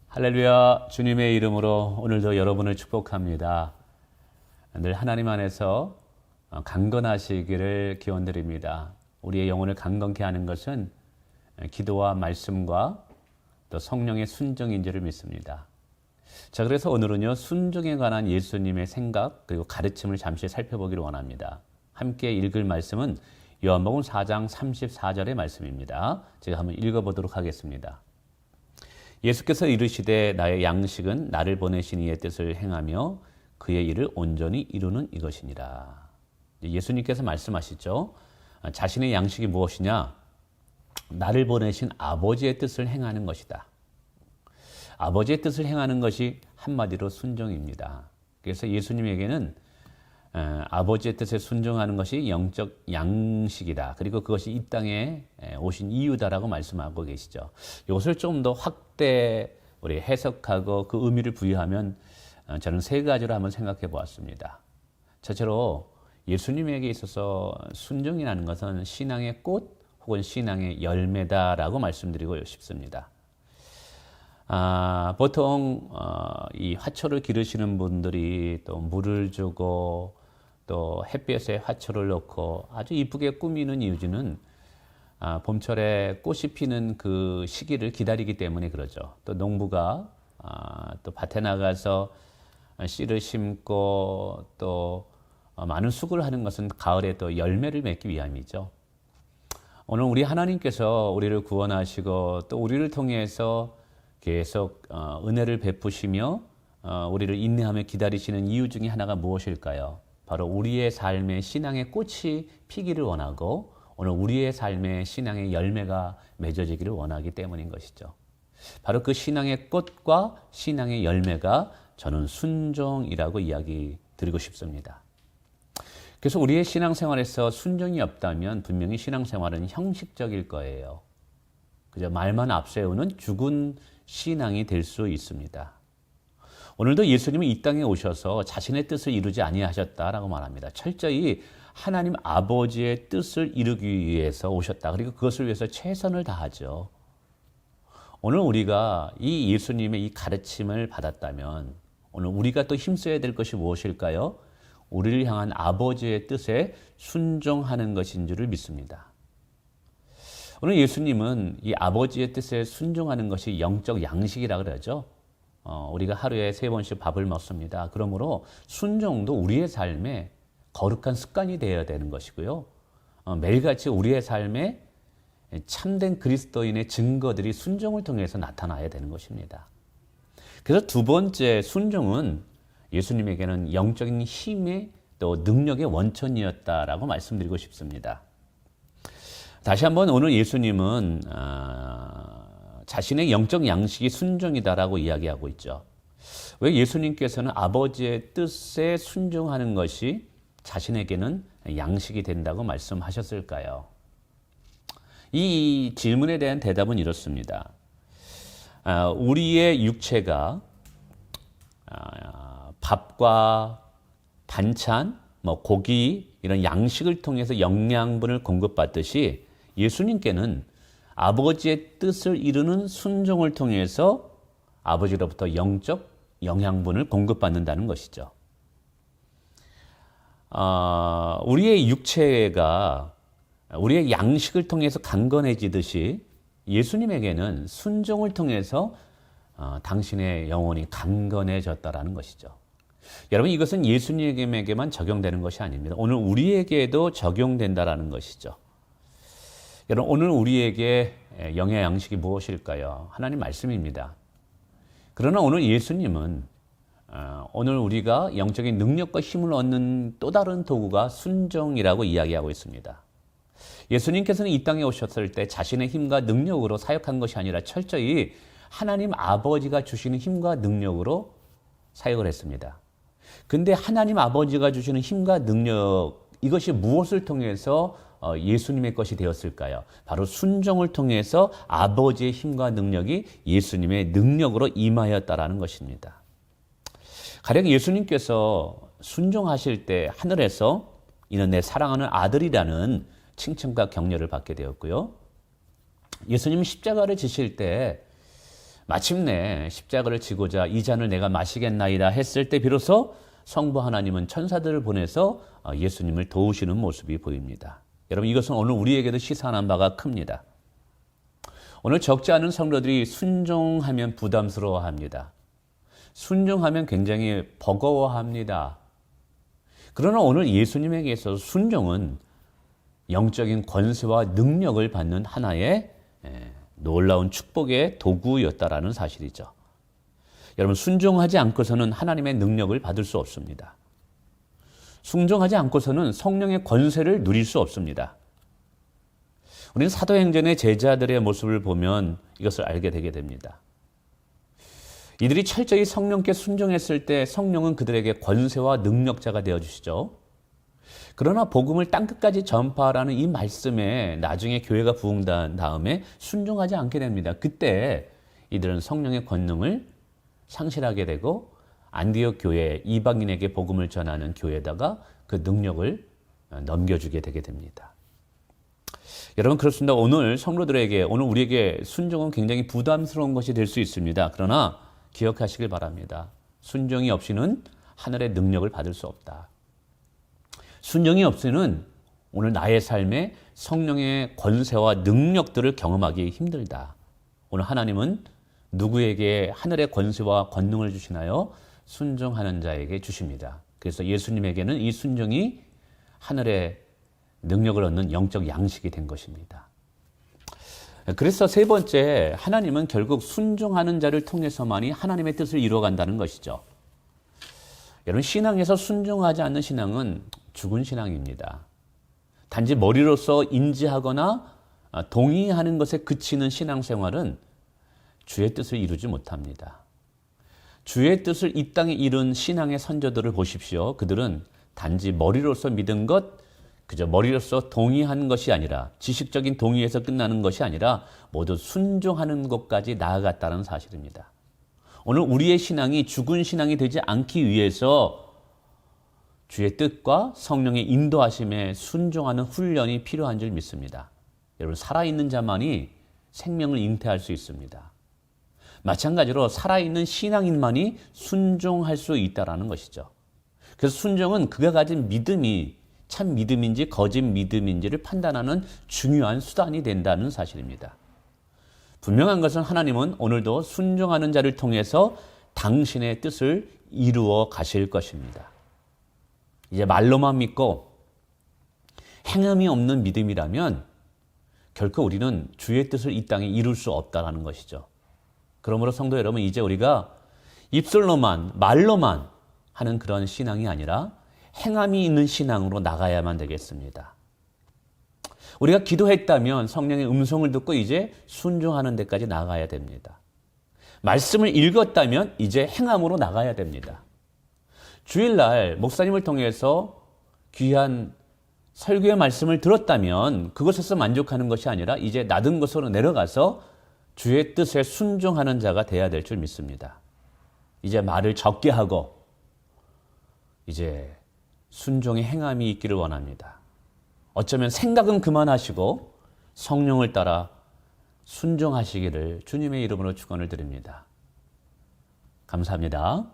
할렐루야, 주님의 이름으로 오늘도 여러분을 축복합니다. 늘 하나님 안에서 강건하시기를 기원드립니다. 우리의 영혼을 강건케 하는 것은 기도와 말씀과 또 성령의 순종인 줄을 믿습니다. 자, 그래서 오늘은요, 순종에 관한 예수님의 생각 그리고 가르침을 잠시 살펴보기를 원합니다. 함께 읽을 말씀은 요한복음 4장 34절의 말씀입니다. 제가 한번 읽어보도록 하겠습니다. 예수께서 이르시되 나의 양식은 나를 보내신 이의 뜻을 행하며 그의 일을 온전히 이루는 이것이니라. 예수님께서 말씀하시죠. 자신의 양식이 무엇이냐? 나를 보내신 아버지의 뜻을 행하는 것이다. 아버지의 뜻을 행하는 것이 한마디로 순종입니다. 그래서 예수님에게는 아버지의 뜻에 순종하는 것이 영적 양식이다. 그리고 그것이 이 땅에 오신 이유다라고 말씀하고 계시죠. 이것을 좀 더 확대 우리 해석하고 그 의미를 부여하면 저는 세 가지로 한번 생각해 보았습니다. 첫째로 예수님에게 있어서 순종이라는 것은 신앙의 꽃 혹은 신앙의 열매다라고 말씀드리고 싶습니다. 보통 이 화초를 기르시는 분들이 또 물을 주고 또 햇볕에 화초를 넣고 아주 이쁘게 꾸미는 이유는 봄철에 꽃이 피는 그 시기를 기다리기 때문에 그러죠. 또 농부가 또 밭에 나가서 씨를 심고 또 많은 수고를 하는 것은 가을에 또 열매를 맺기 위함이죠. 오늘 우리 하나님께서 우리를 구원하시고 또 우리를 통해서 계속 은혜를 베푸시며 우리를 인내하며 기다리시는 이유 중에 하나가 무엇일까요? 바로 우리의 삶에 신앙의 꽃이 피기를 원하고 오늘 우리의 삶에 신앙의 열매가 맺어지기를 원하기 때문인 것이죠. 바로 그 신앙의 꽃과 신앙의 열매가 저는 순종이라고 이야기 드리고 싶습니다. 그래서 우리의 신앙생활에서 순종이 없다면 분명히 신앙생활은 형식적일 거예요. 그저 말만 앞세우는 죽은 신앙이 될 수 있습니다. 오늘도 예수님은 이 땅에 오셔서 자신의 뜻을 이루지 아니하셨다라고 말합니다. 철저히 하나님 아버지의 뜻을 이루기 위해서 오셨다. 그리고 그것을 위해서 최선을 다하죠. 오늘 우리가 이 예수님의 이 가르침을 받았다면 오늘 우리가 또 힘써야 될 것이 무엇일까요? 우리를 향한 아버지의 뜻에 순종하는 것인 줄을 믿습니다. 오늘 예수님은 이 아버지의 뜻에 순종하는 것이 영적 양식이라고 그러죠. 우리가 하루에 3번씩 밥을 먹습니다. 그러므로 순종도 우리의 삶에 거룩한 습관이 되어야 되는 것이고요. 매일같이 우리의 삶에 참된 그리스도인의 증거들이 순종을 통해서 나타나야 되는 것입니다. 그래서 두 번째 순종은 예수님에게는 영적인 힘의 또 능력의 원천이었다라고 말씀드리고 싶습니다. 다시 한번 오늘 예수님은 자신의 영적 양식이 순종이다라고 이야기하고 있죠. 왜 예수님께서는 아버지의 뜻에 순종하는 것이 자신에게는 양식이 된다고 말씀하셨을까요? 이 질문에 대한 대답은 이렇습니다. 우리의 육체가 밥과 반찬, 고기 이런 양식을 통해서 영양분을 공급받듯이 예수님께는 아버지의 뜻을 이루는 순종을 통해서 아버지로부터 영적 영양분을 공급받는다는 것이죠. 우리의 육체가 우리의 양식을 통해서 강건해지듯이 예수님에게는 순종을 통해서 당신의 영혼이 강건해졌다라는 것이죠. 여러분, 이것은 예수님에게만 적용되는 것이 아닙니다. 오늘 우리에게도 적용된다라는 것이죠. 여러분, 오늘 우리에게 영의 양식이 무엇일까요? 하나님 말씀입니다. 그러나 오늘 예수님은 오늘 우리가 영적인 능력과 힘을 얻는 또 다른 도구가 순종이라고 이야기하고 있습니다. 예수님께서는 이 땅에 오셨을 때 자신의 힘과 능력으로 사역한 것이 아니라 철저히 하나님 아버지가 주시는 힘과 능력으로 사역을 했습니다. 근데 하나님 아버지가 주시는 힘과 능력, 이것이 무엇을 통해서 예수님의 것이 되었을까요? 바로 순종을 통해서 아버지의 힘과 능력이 예수님의 능력으로 임하였다라는 것입니다. 가령 예수님께서 순종하실 때 하늘에서 이는 내 사랑하는 아들이라는 칭찬과 격려를 받게 되었고요. 예수님 십자가를 지실 때 마침내 십자가를 지고자 이 잔을 내가 마시겠나이다 했을 때 비로소 성부 하나님은 천사들을 보내서 예수님을 도우시는 모습이 보입니다. 여러분, 이것은 오늘 우리에게도 시사하는 바가 큽니다. 오늘 적지 않은 성도들이 순종하면 부담스러워합니다. 순종하면 굉장히 버거워합니다. 그러나 오늘 예수님에게 있어서 순종은 영적인 권세와 능력을 받는 하나의 놀라운 축복의 도구였다라는 사실이죠. 여러분, 순종하지 않고서는 하나님의 능력을 받을 수 없습니다. 순종하지 않고서는 성령의 권세를 누릴 수 없습니다. 우리는 사도행전의 제자들의 모습을 보면 이것을 알게 되게 됩니다. 이들이 철저히 성령께 순종했을 때 성령은 그들에게 권세와 능력자가 되어주시죠. 그러나 복음을 땅끝까지 전파하라는 이 말씀에 나중에 교회가 부흥한 다음에 순종하지 않게 됩니다. 그때 이들은 성령의 권능을 상실하게 되고 안디옥 교회, 이방인에게 복음을 전하는 교회에다가 그 능력을 넘겨주게 되게 됩니다. 여러분, 그렇습니다. 오늘 성도들에게, 오늘 우리에게 순종은 굉장히 부담스러운 것이 될 수 있습니다. 그러나 기억하시길 바랍니다. 순종이 없이는 하늘의 능력을 받을 수 없다. 순종이 없이는 오늘 나의 삶에 성령의 권세와 능력들을 경험하기 힘들다. 오늘 하나님은 누구에게 하늘의 권세와 권능을 주시나요? 순종하는 자에게 주십니다. 그래서 예수님에게는 이 순종이 하늘의 능력을 얻는 영적 양식이 된 것입니다. 그래서 세 번째, 하나님은 결국 순종하는 자를 통해서만이 하나님의 뜻을 이루어간다는 것이죠. 여러분, 신앙에서 순종하지 않는 신앙은 죽은 신앙입니다. 단지 머리로서 인지하거나 동의하는 것에 그치는 신앙생활은 주의 뜻을 이루지 못합니다. 주의 뜻을 이 땅에 이룬 신앙의 선조들을 보십시오. 그들은 단지 머리로서 믿은 것, 그저 머리로서 동의하는 것이 아니라, 지식적인 동의에서 끝나는 것이 아니라 모두 순종하는 것까지 나아갔다는 사실입니다. 오늘 우리의 신앙이 죽은 신앙이 되지 않기 위해서 주의 뜻과 성령의 인도하심에 순종하는 훈련이 필요한 줄 믿습니다. 여러분, 살아있는 자만이 생명을 잉태할 수 있습니다. 마찬가지로 살아있는 신앙인만이 순종할 수 있다는 것이죠. 그래서 순종은 그가 가진 믿음이 참 믿음인지 거짓 믿음인지를 판단하는 중요한 수단이 된다는 사실입니다. 분명한 것은 하나님은 오늘도 순종하는 자를 통해서 당신의 뜻을 이루어 가실 것입니다. 이제 말로만 믿고 행함이 없는 믿음이라면 결코 우리는 주의 뜻을 이 땅에 이룰 수 없다는 것이죠. 그러므로 성도 여러분, 이제 우리가 입술로만, 말로만 하는 그런 신앙이 아니라 행함이 있는 신앙으로 나가야만 되겠습니다. 우리가 기도했다면 성령의 음성을 듣고 이제 순종하는 데까지 나가야 됩니다. 말씀을 읽었다면 이제 행함으로 나가야 됩니다. 주일날 목사님을 통해서 귀한 설교의 말씀을 들었다면 그것에서 만족하는 것이 아니라 이제 낮은 곳으로 내려가서 주의 뜻에 순종하는 자가 돼야 될 줄 믿습니다. 이제 말을 적게 하고 이제 순종의 행함이 있기를 원합니다. 어쩌면 생각은 그만하시고 성령을 따라 순종하시기를 주님의 이름으로 축원을 드립니다. 감사합니다.